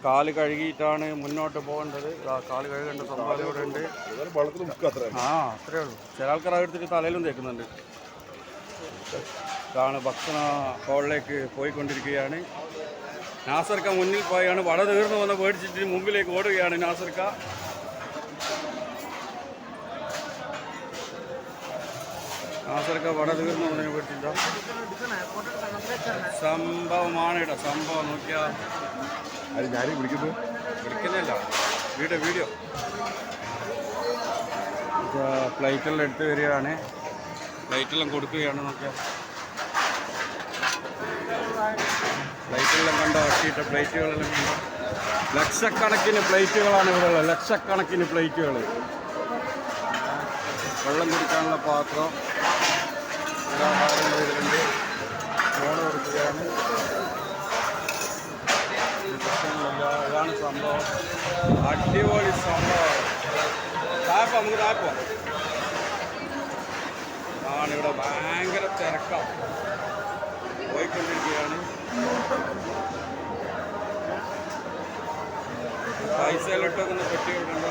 കാല് കഴുകിയിട്ടാണ് മുന്നോട്ട് പോകേണ്ടത്. കാല് കഴുകേണ്ട സംഭവം ഇവിടെ ഉണ്ട്. ആ അത്രേ ഉള്ളൂ. ചില ആൾക്കാർ എടുത്തിട്ട് തലയിലും തേക്കുന്നുണ്ട്. ഇതാണ് ഭക്ഷണ ഹോളിലേക്ക് പോയിക്കൊണ്ടിരിക്കുകയാണ്. നാസർക്ക മുന്നിൽ പോയാണ്. വട തീർന്നു വന്ന് പേടിച്ചിട്ട് മുമ്പിലേക്ക് ഓടുകയാണ് നാസർക്ക. നാസർക്ക വട തീർന്നു വന്നതിനെ പേടിച്ചിട്ടോ സംഭവമാണ് ഇവിടെ. സംഭവം നോക്കിയാ ഞാനീ വിളിക്കുന്നില്ല. വീഡിയോ പ്ലേറ്റെല്ലാം എടുത്ത് വരികയാണ്. പ്ലേറ്റെല്ലാം കൊടുക്കുകയാണ്. നോക്കിയാൽ പ്ലേറ്റെല്ലാം കണ്ടോ? ഒട്ടിയിട്ട പ്ലേറ്റുകളെല്ലാം കണ്ടോ? ലക്ഷക്കണക്കിന് പ്ലേറ്റുകളാണ് ഇവിടെ ഉള്ളത്. ലക്ഷക്കണക്കിന് പ്ലേറ്റുകൾ. വെള്ളം കുടിക്കാനുള്ള പാത്രം എല്ലാ കാര്യങ്ങളും ഇതിലുണ്ട്. ഫോൺ കൊടുക്കുകയാണ്. ഇതാണ് സംഭവം. അടിപൊളി സംഭവം. നമുക്ക് താപ്പോ ആണ്. ഇവിടെ ഭയങ്കര തിരക്കാണ്. പോയിക്കൊണ്ടിരിക്കുകയാണ്. പൈസ ഇട്ടൊക്കെ പെട്ടികളുണ്ട്.